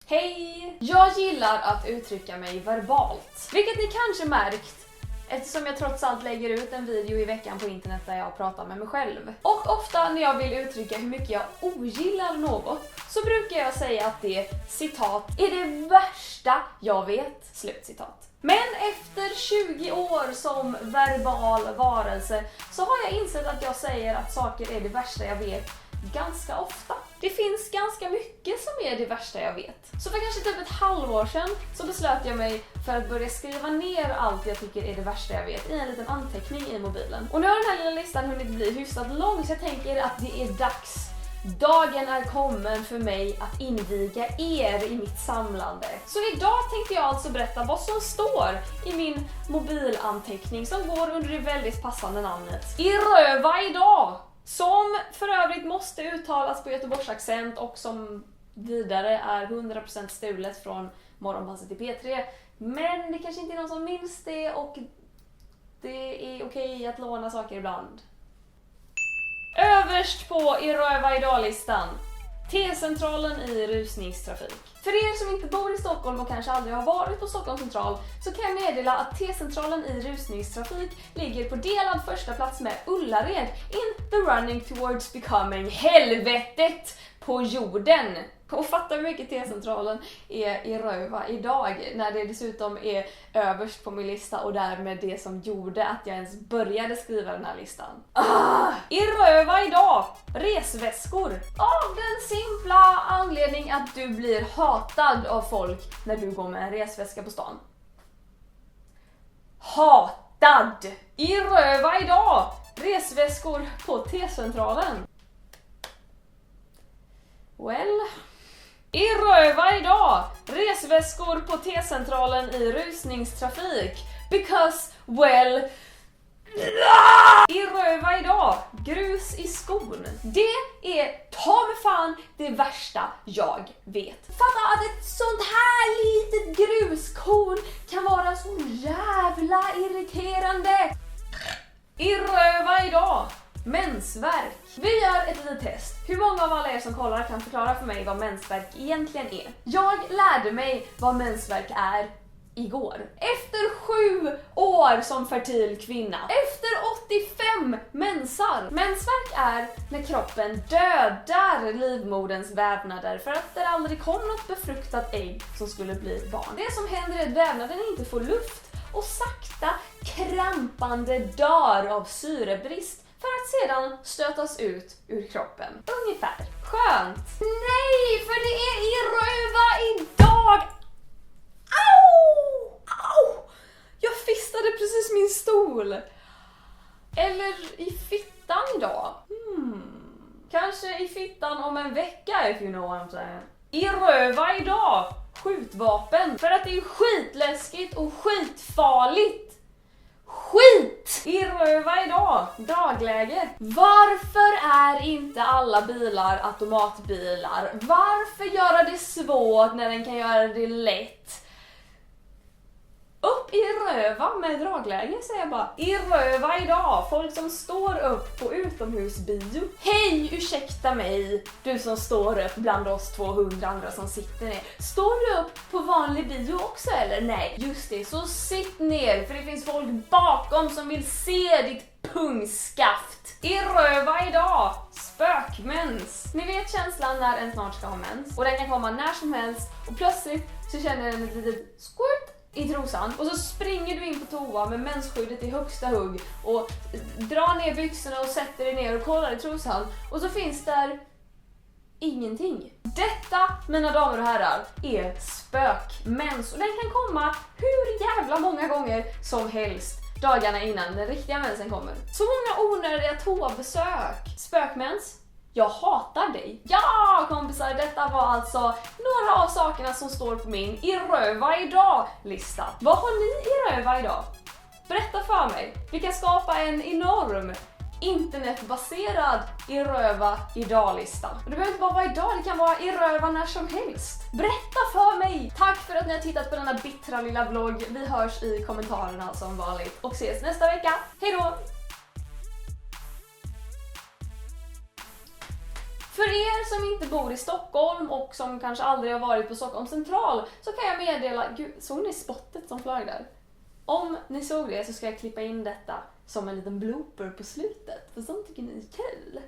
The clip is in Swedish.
Hej! Jag gillar att uttrycka mig verbalt, vilket ni kanske märkt eftersom jag trots allt lägger ut en video i veckan på internet där jag pratar med mig själv. Och ofta när jag vill uttrycka hur mycket jag ogillar något så brukar jag säga att det, citat, är det värsta jag vet, slutcitat. Men efter 20 år som verbal varelse så har jag insett att jag säger att saker är det värsta jag vet ganska ofta. Det finns ganska mycket som är det värsta jag vet. Så för kanske typ ett halvår sedan så beslöt jag mig för att börja skriva ner allt jag tycker är det värsta jag vet i en liten anteckning i mobilen. Och nu har den här lilla listan hunnit bli hyfsat lång så jag tänker att det är dags. Dagen är kommen för mig att inviga er i mitt samlande. Så idag tänkte jag alltså berätta vad som står i min mobilanteckning som går under det väldigt passande namnet I röva idag! Som för övrigt måste uttalas på Göteborgs accent och som vidare är 100% stulet från Morgonpasset i P3. Men det kanske inte är någon som minns det och det är okej att låna saker ibland. Överst på I röva idag-listan, T-centralen i rusningstrafik. För er som inte bor i Stockholm och kanske aldrig har varit på Stockholms central så kan jag meddela att T-centralen i rusningstrafik ligger på delad första plats med Ullared in the running towards becoming helvetet på jorden. Och fatta hur mycket T-centralen är i röva idag när det dessutom är överst på min lista och därmed det som gjorde att jag ens började skriva den här listan. I röva idag! Resväskor. Av den simpla anledning att du blir hatad av folk när du går med en resväska på stan. Hatad! I röva idag! Resväskor på T-centralen. Well... I röva idag! Resväskor på T-centralen i rusningstrafik. Because, well... I röva idag! Grus i skon. Det är ta mig fan det värsta jag vet. Fatta att ett sånt här litet gruskorn kan vara så jävla irriterande. I röva idag! Mensvärk. Vi gör ett litet test. Hur många av alla er som kollar kan förklara för mig vad mensvärk egentligen är? Jag lärde mig vad mensvärk är igår. Efter 7 år som fertil kvinna. Efter 85 mensar. Mensvärk är när kroppen dödar livmoderns vävnader för att det aldrig kom något befruktat ägg som skulle bli ett barn. Det som händer är att vävnaden inte får luft och sakta krampande dör av syrebrist för att sedan stötas ut ur kroppen. Ungefär. Skönt. Nej, för det är i röva idag. Au! Au! Jag fistade precis min stol. Eller i fittan idag. Kanske i fittan om en vecka, if you know what I'm saying. I röva idag. Skjutvapen. För att det är skitläskigt och skitfarligt. Skit! I röva idag. Dragläge. Varför är inte alla bilar automatbilar? Varför göra det svårt när den kan göra det lätt? Upp i röva med dragläge säger jag bara. I röva idag. Folk som står upp på utomhusbio. Hej, ursäkta mig. Du som står upp bland oss 200 andra som sitter ner. Står du upp på vanlig bio också eller? Nej, just det. Så sitt ner för det finns folk bakom som vill se ditt pungskaft. I röva idag. Spökmens. Ni vet känslan när en snart ska ha mens. Och den kan komma när som helst. Och plötsligt så känner den ett litet squirt i trosan och så springer du in på toa med mensskyddet i högsta hugg och drar ner byxorna och sätter dig ner och kollar i trosan och så finns där ingenting. Detta, mina damer och herrar, är spökmens och den kan komma hur jävla många gånger som helst dagarna innan den riktiga mensen kommer. Så många onödiga toabesök. Spökmens. Jag hatar dig. Ja, kompisar, detta var alltså några av sakerna som står på min I röva idag-lista. Vad har ni i röva idag? Berätta för mig. Vi kan skapa en enorm internetbaserad I röva idag-lista. Det behöver inte bara vara idag, det kan vara i röva när som helst. Berätta för mig! Tack för att ni har tittat på denna bittra lilla vlogg. Vi hörs i kommentarerna som vanligt och ses nästa vecka. Hej då! För er som inte bor i Stockholm och som kanske aldrig har varit på Stockholm central så kan jag meddela... Gud, såg ni spottet som flög där? Om ni såg det så ska jag klippa in detta som en liten blooper på slutet. För sånt tycker ni är kul.